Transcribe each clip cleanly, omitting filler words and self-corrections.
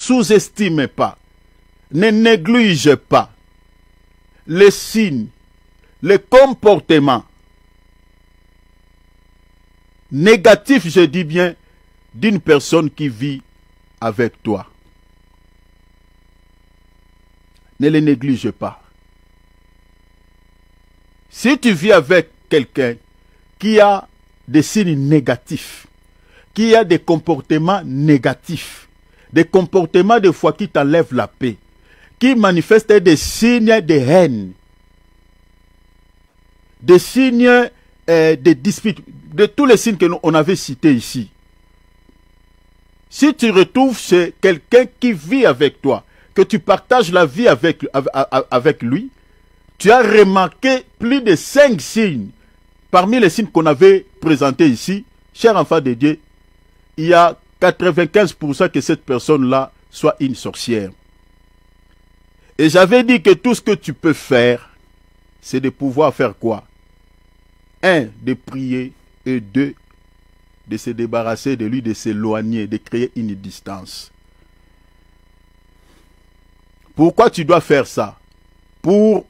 sous-estime pas, ne néglige pas les signes, les comportements négatifs, je dis bien, d'une personne qui vit avec toi. Ne les néglige pas. Si tu vis avec quelqu'un qui a des signes négatifs, qui a des comportements négatifs, des comportements des fois qui t'enlèvent la paix, qui manifestent des signes de haine, des signes de dispute, de tous les signes que on avait cités ici. Si tu retrouves chez quelqu'un qui vit avec toi, que tu partages la vie avec lui, tu as remarqué plus de 5 signes. Parmi les signes qu'on avait présentés ici, cher enfant de Dieu, il y a 95% que cette personne-là soit une sorcière. Et j'avais dit que tout ce que tu peux faire, c'est de pouvoir faire quoi? 1, de prier, et 2, de se débarrasser de lui, de s'éloigner, de créer une distance. Pourquoi tu dois faire ça? Pour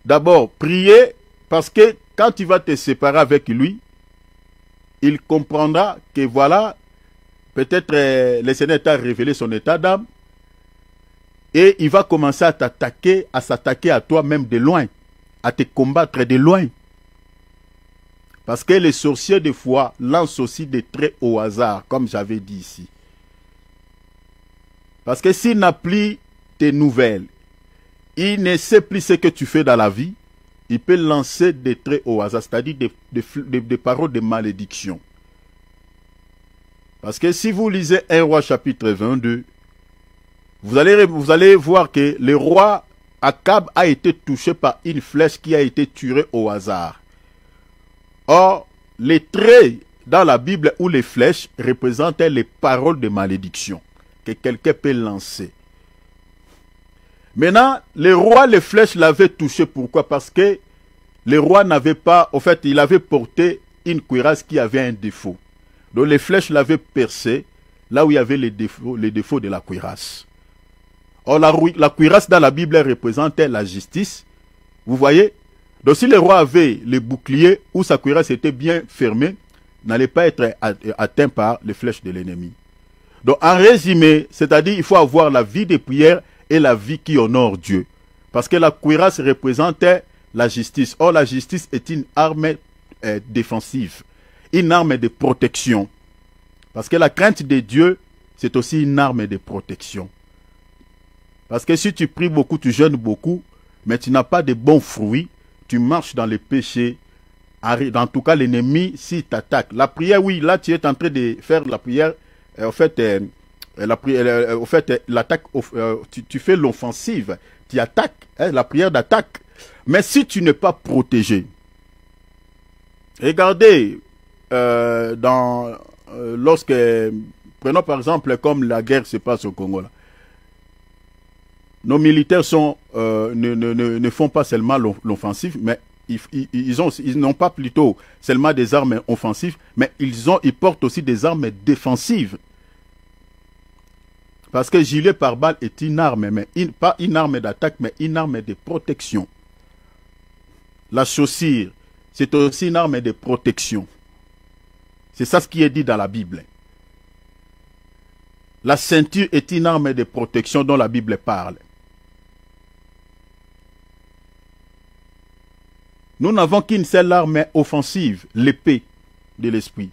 d'abord prier, parce que quand tu vas te séparer avec lui, il comprendra que voilà, peut-être le Seigneur t'a révélé son état d'âme, et il va commencer à t'attaquer, à s'attaquer à toi même de loin, à te combattre de loin. Parce que les sorciers, des fois, lancent aussi des traits au hasard, comme j'avais dit ici. Parce que s'il n'a plus tes nouvelles, il ne sait plus ce que tu fais dans la vie, il peut lancer des traits au hasard, c'est-à-dire des paroles de malédiction. Parce que si vous lisez 1 Roi chapitre 22, vous allez voir que le roi Akab a été touché par une flèche qui a été tirée au hasard. Or, les traits dans la Bible ou les flèches représentaient les paroles de malédiction que quelqu'un peut lancer. Maintenant, le roi, les flèches l'avaient touché. Pourquoi? Parce que le roi n'avait pas, en fait, il avait porté une cuirasse qui avait un défaut. Donc les flèches l'avaient percé là où il y avait les défauts de la cuirasse. Or, la cuirasse dans la Bible représentait la justice. Vous voyez? Donc si le roi avait le bouclier ou sa cuirasse était bien fermée, n'allait pas être atteint par les flèches de l'ennemi. Donc en résumé, c'est-à-dire il faut avoir la vie de prière et la vie qui honore Dieu. Parce que la cuirasse représentait la justice. Or la justice est une arme défensive, une arme de protection. Parce que la crainte de Dieu, c'est aussi une arme de protection. Parce que si tu pries beaucoup, tu jeûnes beaucoup, mais tu n'as pas de bons fruits, tu marches dans les péchés. En tout cas, l'ennemi, s'il t'attaque. La prière, oui, là, tu es en train de faire la prière. En fait, l'attaque, tu fais l'offensive. Tu attaques, la prière d'attaque. Mais si tu n'es pas protégé, regardez, lorsque, prenons par exemple, comme la guerre se passe au Congo, là. Nos militaires ne font pas seulement l'offensive, mais ils n'ont pas plutôt seulement des armes offensives, mais ils portent aussi des armes défensives. Parce que gilet pare-balles est une arme, mais pas une arme d'attaque, mais une arme de protection. La chaussure, c'est aussi une arme de protection. C'est ça ce qui est dit dans la Bible. La ceinture est une arme de protection dont la Bible parle. Nous n'avons qu'une seule arme offensive, l'épée de l'esprit.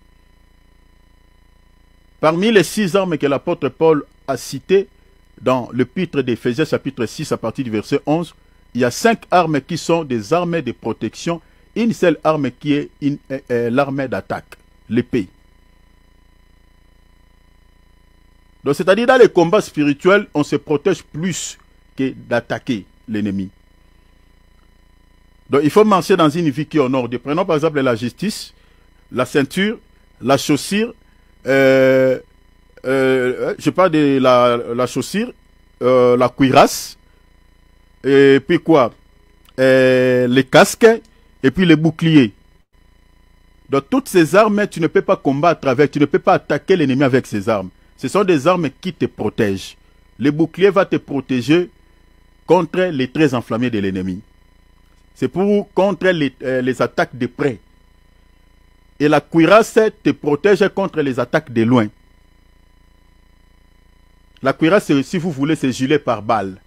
Parmi les 6 armes que l'apôtre Paul a citées dans l'épître d'Éphésiens chapitre 6 à partir du verset 11, il y a 5 armes qui sont des armes de protection, une seule arme qui est l'arme d'attaque, l'épée. Donc c'est-à-dire dans les combats spirituels, on se protège plus que d'attaquer l'ennemi. Donc il faut marcher dans une vie qui honore Dieu. Prenons par exemple la justice, la ceinture, la chaussure, je parle de la chaussure, la cuirasse, et puis quoi, les casques, et puis les boucliers. Donc toutes ces armes, tu ne peux pas combattre avec, tu ne peux pas attaquer l'ennemi avec ces armes. Ce sont des armes qui te protègent. Le bouclier va te protéger contre les traits enflammés de l'ennemi. C'est pour contre les attaques de près. Et la cuirasse te protège contre les attaques de loin. La cuirasse, si vous voulez, c'est gilet par balle.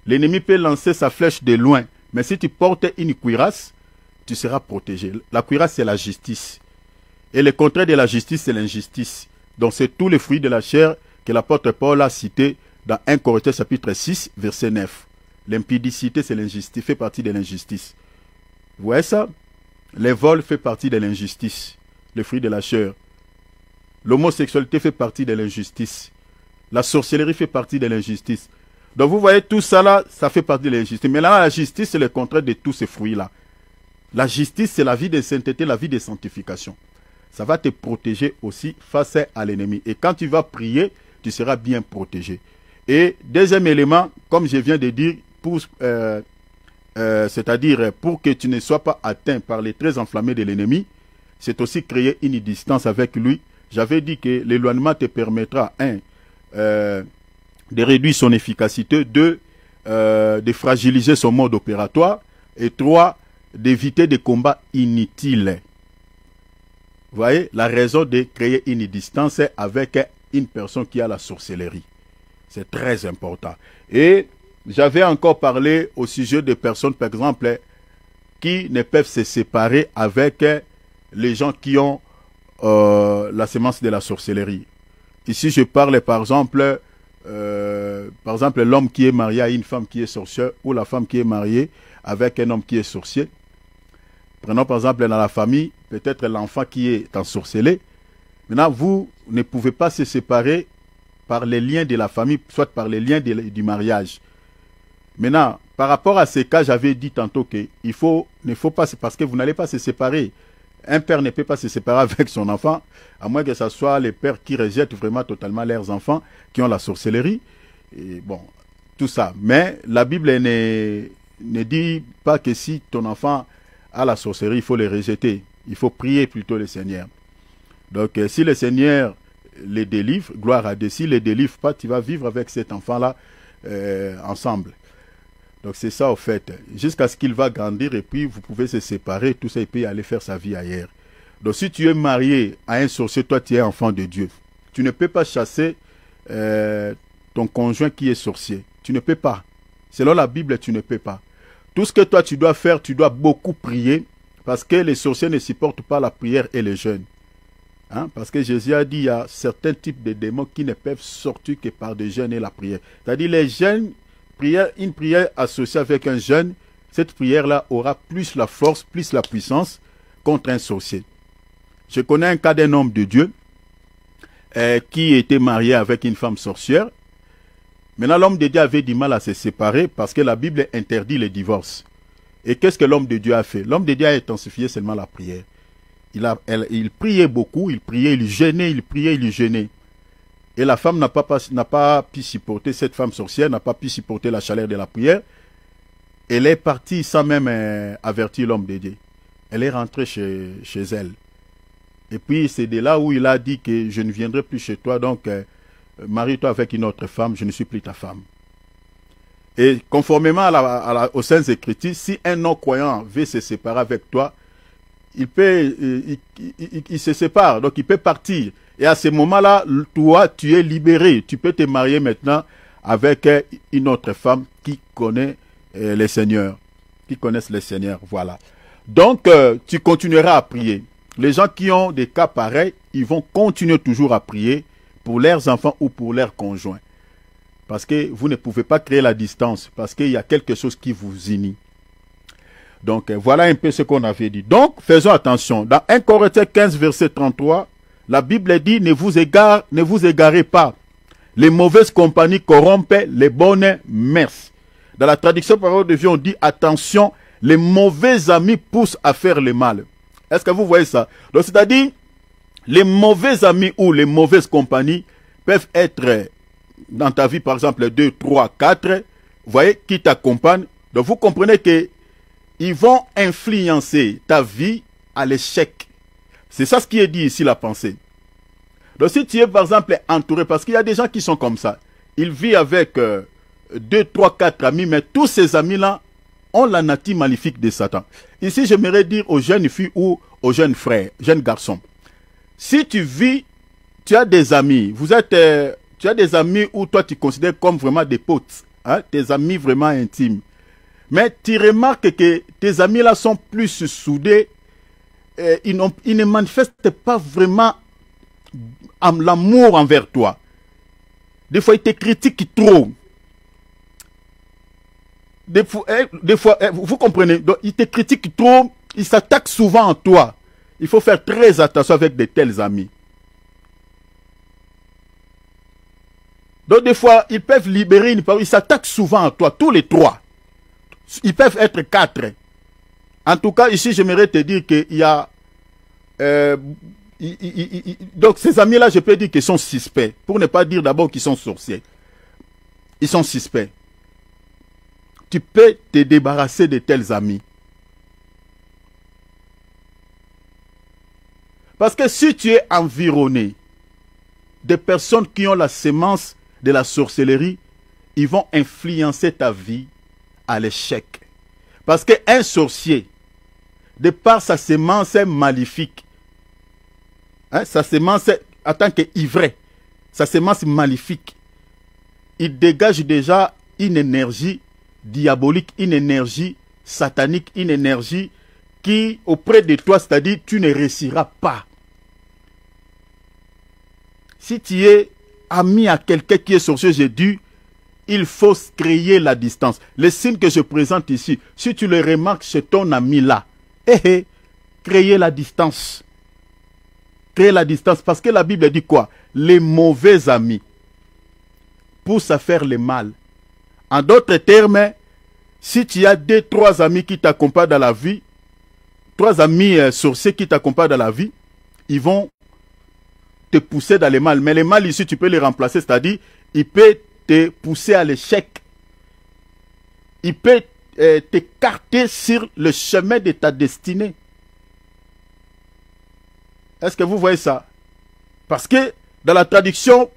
L'ennemi peut lancer sa flèche de loin. Mais si tu portes une cuirasse, tu seras protégé. La cuirasse, c'est la justice. Et le contraire de la justice, c'est l'injustice. Donc c'est tous les fruits de la chair que l'apôtre Paul a cités dans 1 Corinthiens chapitre 6, verset 9. L'impudicité, c'est l'injustice, fait partie de l'injustice. Vous voyez ça? Les vols fait partie de l'injustice, les fruits de la chair. L'homosexualité fait partie de l'injustice. La sorcellerie fait partie de l'injustice. Donc vous voyez tout ça là, ça fait partie de l'injustice. Mais là, la justice, c'est le contraire de tous ces fruits-là. La justice, c'est la vie de sainteté, la vie de sanctification. Ça va te protéger aussi face à l'ennemi. Et quand tu vas prier, tu seras bien protégé. Et deuxième élément, comme je viens de dire, c'est-à-dire pour que tu ne sois pas atteint par les traits enflammés de l'ennemi, c'est aussi créer une distance avec lui. J'avais dit que l'éloignement te permettra, de réduire son efficacité, deux, de fragiliser son mode opératoire, et trois, d'éviter des combats inutiles. Vous voyez, la raison de créer une distance avec une personne qui a la sorcellerie. C'est très important. Et j'avais encore parlé au sujet des personnes, par exemple, qui ne peuvent se séparer avec les gens qui ont la sémence de la sorcellerie. Ici, je parle par exemple, l'homme qui est marié à une femme qui est sorcière ou la femme qui est mariée avec un homme qui est sorcier. Prenons par exemple dans la famille, peut-être l'enfant qui est ensorcelé. Maintenant, vous ne pouvez pas se séparer par les liens de la famille, soit par les liens du mariage. Maintenant, par rapport à ces cas, j'avais dit tantôt qu'il ne faut pas, parce que vous n'allez pas se séparer. Un père ne peut pas se séparer avec son enfant, à moins que ce soit les pères qui rejettent vraiment totalement leurs enfants, qui ont la sorcellerie. Et bon, tout ça. Mais la Bible ne dit pas que si ton enfant a la sorcellerie, il faut le rejeter. Il faut prier plutôt le Seigneur. Donc, si le Seigneur les délivre, gloire à Dieu. S'il ne les délivre pas, tu vas vivre avec cet enfant-là ensemble. Donc c'est ça au fait, jusqu'à ce qu'il va grandir et puis vous pouvez se séparer, tout ça, et puis aller faire sa vie ailleurs. Donc si tu es marié à un sorcier, toi tu es enfant de Dieu. Tu ne peux pas chasser ton conjoint qui est sorcier. Tu ne peux pas. Selon la Bible, tu ne peux pas. Tout ce que toi tu dois faire, tu dois beaucoup prier, parce que les sorciers ne supportent pas la prière et les jeûnes. Hein? Parce que Jésus a dit, il y a certains types de démons qui ne peuvent sortir que par des jeûnes et la prière. C'est-à-dire les jeûnes, une prière associée avec un jeûne, cette prière-là aura plus la force, plus la puissance contre un sorcier. Je connais un cas d'un homme de Dieu qui était marié avec une femme sorcière. Maintenant, l'homme de Dieu avait du mal à se séparer parce que la Bible interdit le divorce. Et qu'est-ce que l'homme de Dieu a fait? L'homme de Dieu a intensifié seulement la prière. Il priait beaucoup, il priait, il jeûnait, il priait, il jeûnait. Et la femme n'a pas pu supporter, cette femme sorcière n'a pas pu supporter la chaleur de la prière. Elle est partie sans même avertir l'homme de Dieu. Elle est rentrée chez elle. Et puis c'est de là où il a dit que je ne viendrai plus chez toi, donc marie-toi avec une autre femme, je ne suis plus ta femme. Et conformément aux Saintes Écritures, si un non-croyant veut se séparer avec toi, il se sépare, donc il peut partir. Et à ce moment-là, toi, tu es libéré. Tu peux te marier maintenant avec une autre femme qui connaît le Seigneur. Qui connaissent le Seigneur, voilà. Donc, tu continueras à prier. Les gens qui ont des cas pareils, ils vont continuer toujours à prier pour leurs enfants ou pour leurs conjoints. Parce que vous ne pouvez pas créer la distance, parce qu'il y a quelque chose qui vous unit. Donc, voilà un peu ce qu'on avait dit. Donc, faisons attention. Dans 1 Corinthiens 15, verset 33, la Bible dit, ne vous égarez pas. Les mauvaises compagnies corrompent les bonnes mœurs. Dans la traduction Parole de Dieu, on dit, attention, les mauvais amis poussent à faire le mal. Est-ce que vous voyez ça? Donc, c'est-à-dire, les mauvais amis ou les mauvaises compagnies peuvent être dans ta vie, par exemple, 2, 3, 4, vous voyez, qui t'accompagnent. Donc, vous comprenez que ils vont influencer ta vie à l'échec. C'est ça ce qui est dit ici, la pensée. Donc si tu es par exemple entouré, parce qu'il y a des gens qui sont comme ça, ils vivent avec 2, 3, 4 amis, mais tous ces amis-là ont la nature maléfique de Satan. Ici, j'aimerais dire aux jeunes filles ou aux jeunes frères, jeunes garçons, si tu vis, tu as des amis, tu as des amis où toi tu considères comme vraiment des potes, hein, tes amis vraiment intimes. Mais tu remarques que tes amis-là sont plus soudés, ils ne manifestent pas vraiment l'amour envers toi. Des fois, ils te critiquent trop. Des fois, vous comprenez, donc, ils te critiquent trop, ils s'attaquent souvent à toi. Il faut faire très attention avec de tels amis. Donc des fois, ils peuvent libérer une parole, ils s'attaquent souvent à toi, tous les trois. Ils peuvent être 4. En tout cas, ici, j'aimerais te dire qu'il y a... donc ces amis-là, je peux dire qu'ils sont suspects. Pour ne pas dire d'abord qu'ils sont sorciers. Ils sont suspects. Tu peux te débarrasser de tels amis. Parce que si tu es environné de personnes qui ont la sémence de la sorcellerie, ils vont influencer ta vie à l'échec. Parce qu'un sorcier, de par sa sémence maléfique, hein, sa sémence en tant qu'ivraie, sa sémence maléfique, il dégage déjà une énergie diabolique, une énergie satanique, une énergie qui, auprès de toi, c'est-à-dire, tu ne réussiras pas. Si tu es ami à quelqu'un qui est sorcier, j'ai dit, il faut créer la distance. Les signes que je présente ici, si tu les remarques chez ton ami là, créer la distance. Créer la distance, parce que la Bible dit quoi? Les mauvais amis poussent à faire le mal. En d'autres termes, si tu as 2, 3 amis qui t'accompagnent dans la vie, 3 amis sorciers qui t'accompagnent dans la vie, ils vont te pousser dans le mal. Mais le mal ici, tu peux les remplacer, c'est-à-dire, il peut te pousser à l'échec. Il peut t'écarter sur le chemin de ta destinée. Est-ce que vous voyez ça? Parce que dans la traduction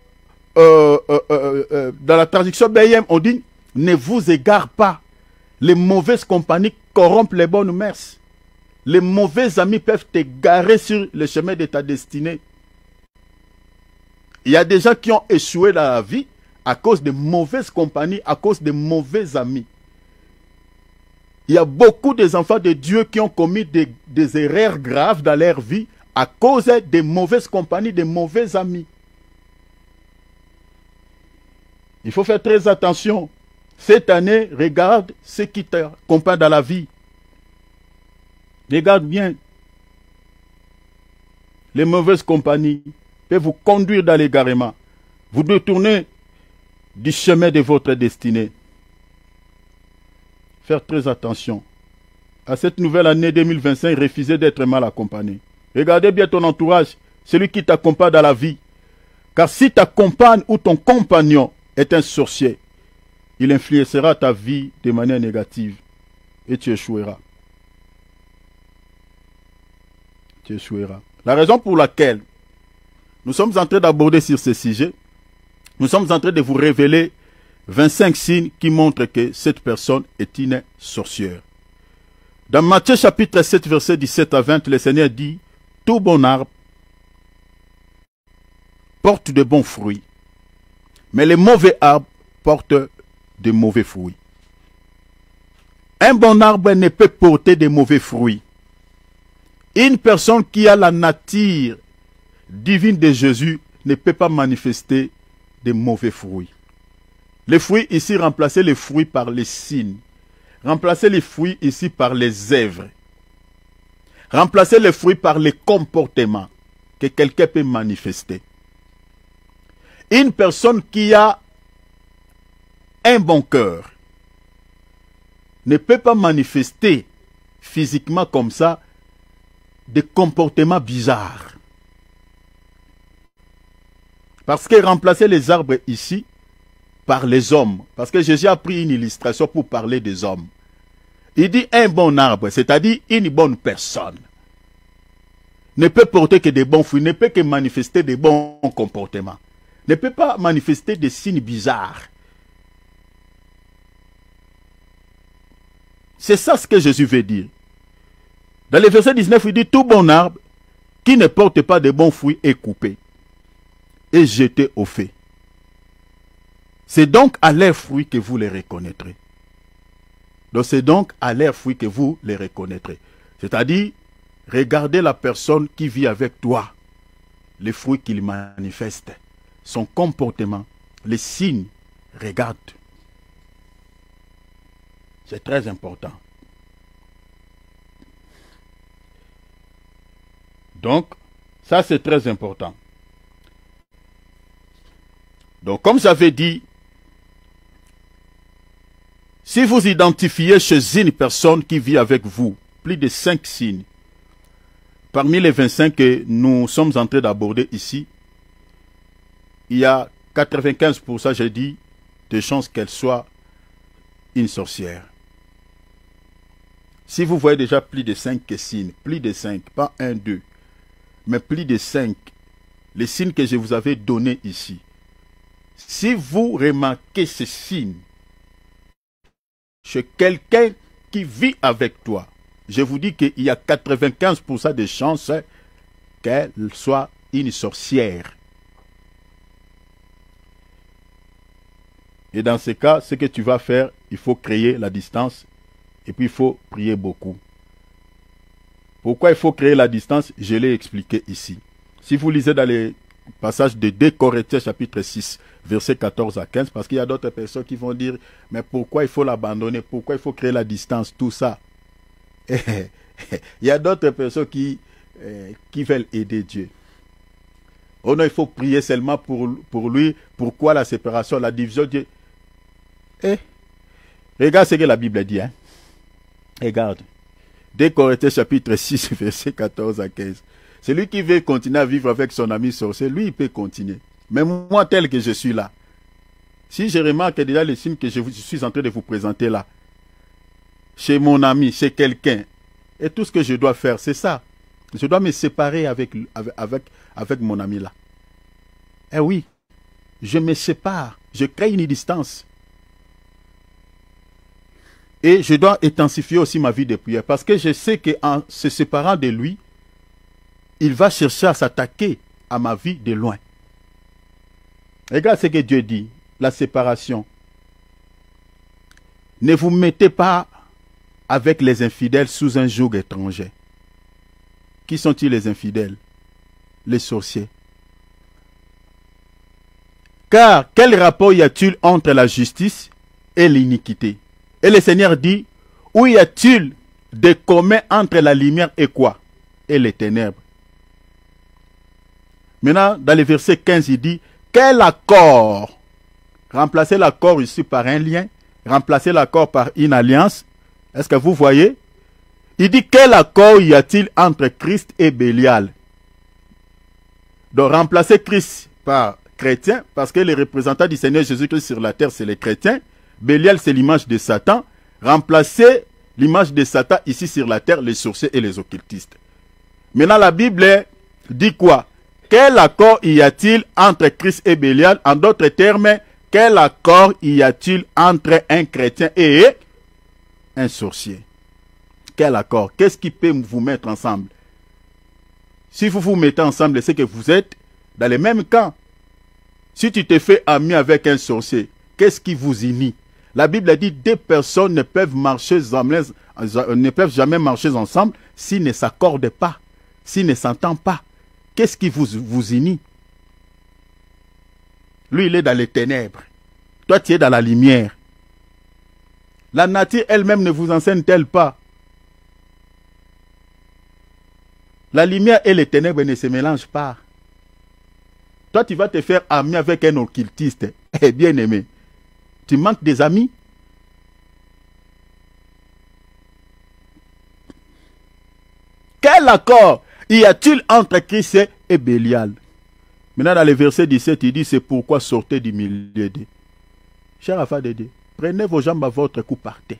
BM, on dit, ne vous égare pas. Les mauvaises compagnies corrompent les bonnes mœurs. Les mauvais amis peuvent t'égarer sur le chemin de ta destinée. Il y a des gens qui ont échoué dans la vie à cause de mauvaises compagnies, à cause de mauvais amis. Il y a beaucoup d'enfants de Dieu qui ont commis des erreurs graves dans leur vie à cause de mauvaises compagnies, de mauvais amis. Il faut faire très attention. Cette année, regarde ce qui t'accompagne dans la vie. Regarde bien. Les mauvaises compagnies peuvent vous conduire dans l'égarement. Vous détournez du chemin de votre destinée. Faire très attention. À cette nouvelle année 2025, refusez d'être mal accompagné. Regardez bien ton entourage, celui qui t'accompagne dans la vie. Car si ta compagne ou ton compagnon est un sorcier, il influencera ta vie de manière négative et tu échoueras. Tu échoueras. La raison pour laquelle nous sommes en train d'aborder sur ce sujet, nous sommes en train de vous révéler 25 signes qui montrent que cette personne est une sorcière. Dans Matthieu chapitre 7, verset 17 à 20, le Seigneur dit, « Tout bon arbre porte de bons fruits, mais les mauvais arbres portent de mauvais fruits. » Un bon arbre ne peut porter de mauvais fruits. Une personne qui a la nature divine de Jésus ne peut pas manifester de mauvais fruits. Les fruits ici, remplacer les fruits par les signes. Remplacer les fruits ici par les œuvres. Remplacer les fruits par les comportements que quelqu'un peut manifester. Une personne qui a un bon cœur ne peut pas manifester physiquement comme ça des comportements bizarres. Parce que remplacer les arbres ici par les hommes, parce que Jésus a pris une illustration pour parler des hommes. Il dit un bon arbre, c'est-à-dire une bonne personne, ne peut porter que des bons fruits, ne peut que manifester des bons comportements, ne peut pas manifester des signes bizarres. C'est ça ce que Jésus veut dire. Dans le verset 19, il dit, tout bon arbre qui ne porte pas de bons fruits est coupé et jeté au feu. C'est donc à leurs fruits que vous les reconnaîtrez. Donc c'est donc à leurs fruits que vous les reconnaîtrez. C'est-à-dire, regardez la personne qui vit avec toi, les fruits qu'il manifeste, son comportement, les signes, regarde. C'est très important. Donc, ça c'est très important. Donc, comme j'avais dit, si vous identifiez chez une personne qui vit avec vous, plus de 5 signes, parmi les 25 que nous sommes en train d'aborder ici, il y a 95%, j'ai dit, de chances qu'elle soit une sorcière. Si vous voyez déjà plus de 5 signes, plus de 5, pas 1, 2, mais plus de 5, les signes que je vous avais donnés ici, si vous remarquez ces signes chez quelqu'un qui vit avec toi, je vous dis qu'il y a 95% de chances qu'elle soit une sorcière. Et dans ce cas, ce que tu vas faire, il faut créer la distance et puis il faut prier beaucoup. Pourquoi il faut créer la distance? Je l'ai expliqué ici. Si vous lisez dans les passages de 2 Corinthiens chapitre 6, versets 14 à 15, parce qu'il y a d'autres personnes qui vont dire, mais pourquoi il faut l'abandonner? Pourquoi il faut créer la distance? Tout ça. Il y a d'autres personnes qui veulent aider Dieu. Oh non, il faut prier seulement pour lui. Pourquoi la séparation, la division? Dieu. Regarde ce que la Bible dit. Hein? Regarde. 2 Corinthiens chapitre 6, verset 14 à 15. Celui qui veut continuer à vivre avec son ami sorcier, lui, il peut continuer. Mais moi, tel que je suis là, si je remarque déjà les signes que je suis en train de vous présenter là, chez mon ami, chez quelqu'un, et tout ce que je dois faire, c'est ça. Je dois me séparer avec mon ami là. Eh oui, je me sépare, je crée une distance. Et je dois intensifier aussi ma vie de prière, parce que je sais qu'en se séparant de lui, il va chercher à s'attaquer à ma vie de loin. Regarde ce que Dieu dit, la séparation. Ne vous mettez pas avec les infidèles sous un joug étranger. Qui sont-ils les infidèles? Les sorciers. Car quel rapport y a-t-il entre la justice et l'iniquité? Et le Seigneur dit, où y a-t-il de commun entre la lumière et quoi? Et les ténèbres. Maintenant, dans le verset 15, il dit, quel accord? Remplacez l'accord ici par un lien, remplacez l'accord par une alliance. Est-ce que vous voyez? Il dit, quel accord y a-t-il entre Christ et Bélial? Donc, remplacez Christ par chrétien, parce que les représentants du Seigneur Jésus-Christ sur la terre, c'est les chrétiens. Bélial, c'est l'image de Satan. Remplacez l'image de Satan ici sur la terre, les sorciers et les occultistes. Maintenant, la Bible dit quoi? Quel accord y a-t-il entre Christ et Bélial? En d'autres termes, quel accord y a-t-il entre un chrétien et un sorcier? Quel accord? Qu'est-ce qui peut vous mettre ensemble? Si vous vous mettez ensemble, c'est que vous êtes dans le même camp. Si tu te fais ami avec un sorcier, qu'est-ce qui vous unit? La Bible dit deux personnes ne peuvent jamais marcher ensemble s'ils ne s'accordent pas, s'ils ne s'entendent pas. Qu'est-ce qui vous unit? Lui, il est dans les ténèbres. Toi, tu es dans la lumière. La nature elle-même ne vous enseigne-t-elle pas? La lumière et les ténèbres ne se mélangent pas. Toi, tu vas te faire ami avec un occultiste. Eh bien aimé, tu manques des amis? Quel accord y a-t-il entre Christ et Bélial? Maintenant, dans le verset 17, il dit, c'est pourquoi sortez du milieu d'eux. Cher enfant de Dieu, prenez vos jambes à votre cou, partez.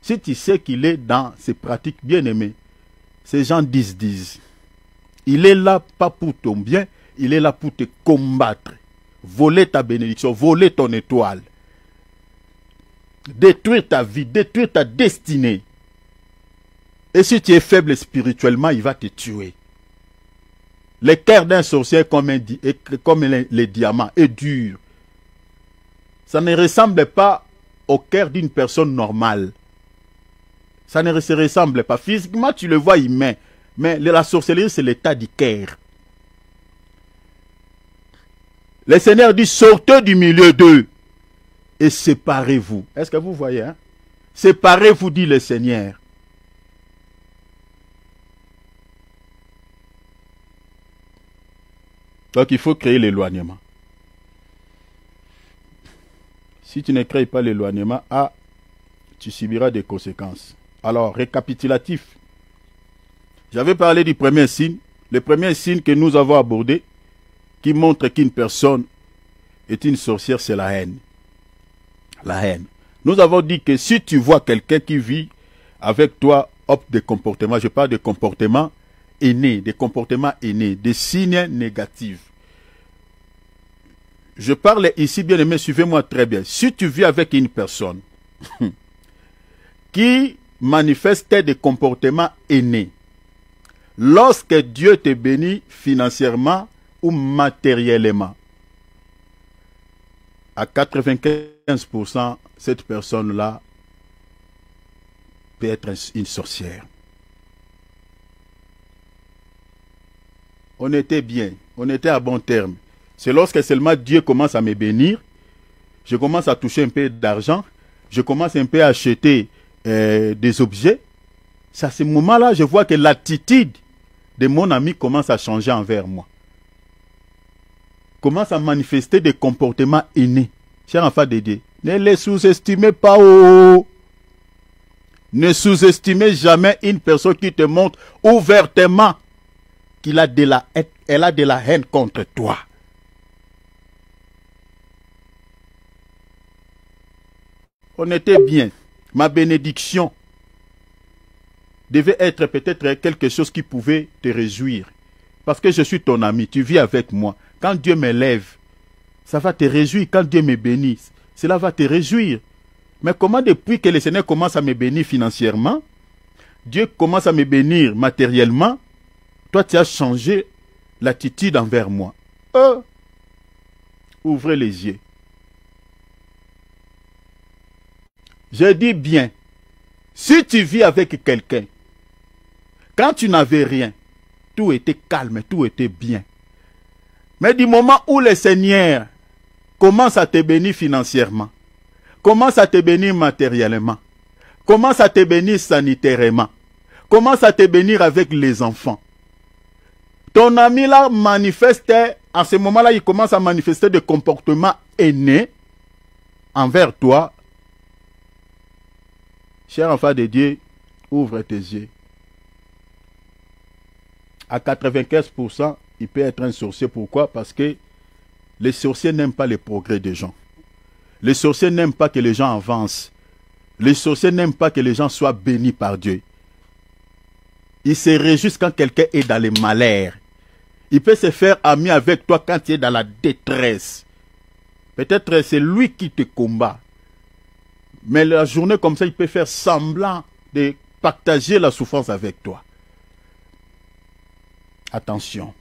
Si tu sais qu'il est dans ses pratiques bien-aimées, ces gens disent. Il est là pas pour ton bien, il est là pour te combattre. Voler ta bénédiction, voler ton étoile. Détruire ta vie, détruire ta destinée. Et si tu es faible spirituellement, il va te tuer. Le cœur d'un sorcier est comme les diamants, est dur. Ça ne ressemble pas au cœur d'une personne normale. Ça ne se ressemble pas. Physiquement, tu le vois humain. Mais la sorcellerie, c'est l'état du cœur. Le Seigneur dit, sortez du milieu d'eux et séparez-vous. Est-ce que vous voyez, hein? Séparez-vous, dit le Seigneur. Donc, il faut créer l'éloignement. Si tu ne crées pas l'éloignement, tu subiras des conséquences. Alors, récapitulatif. J'avais parlé du premier signe. Le premier signe que nous avons abordé, qui montre qu'une personne est une sorcière, c'est la haine. La haine. Nous avons dit que si tu vois quelqu'un qui vit avec toi, des comportements, je parle de comportements innés, des signes négatifs. Je parle ici, bien aimé, suivez-moi très bien. Si tu vis avec une personne qui manifeste des comportements innés, lorsque Dieu te bénit financièrement ou matériellement, à 95%, cette personne-là peut être une sorcière. On était bien, on était à bon terme. C'est lorsque seulement Dieu commence à me bénir, je commence à toucher un peu d'argent, je commence un peu à acheter des objets. C'est à ce moment-là, je vois que l'attitude de mon ami commence à changer envers moi. Commence à manifester des comportements innés. Cher enfant de Dieu, ne les sous-estimez pas. Ne sous-estimez jamais une personne qui te montre ouvertement qu'elle a de la haine contre toi. On était bien. Ma bénédiction devait être peut-être quelque chose qui pouvait te réjouir. Parce que je suis ton ami, tu vis avec moi. Quand Dieu m'élève, ça va te réjouir. Quand Dieu me bénit, cela va te réjouir. Mais comment depuis que le Seigneur commence à me bénir financièrement, Dieu commence à me bénir matériellement, toi tu as changé l'attitude envers moi. Ouvrez les yeux. Je dis bien, si tu vis avec quelqu'un, quand tu n'avais rien, tout était calme, tout était bien. Mais du moment où le Seigneur commence à te bénir financièrement, commence à te bénir matériellement, commence à te bénir sanitairement, commence à te bénir avec les enfants, ton ami là manifeste, à ce moment-là, il commence à manifester des comportements haineux envers toi. Cher enfant de Dieu, ouvre tes yeux. À 95%, il peut être un sorcier. Pourquoi? Parce que les sorciers n'aiment pas le progrès des gens. Les sorciers n'aiment pas que les gens avancent. Les sorciers n'aiment pas que les gens soient bénis par Dieu. Ils se réjouissent quand quelqu'un est dans les malheurs. Il peut se faire ami avec toi quand tu es dans la détresse. Peut-être c'est lui qui te combat. Mais la journée comme ça, il peut faire semblant de partager la souffrance avec toi. Attention.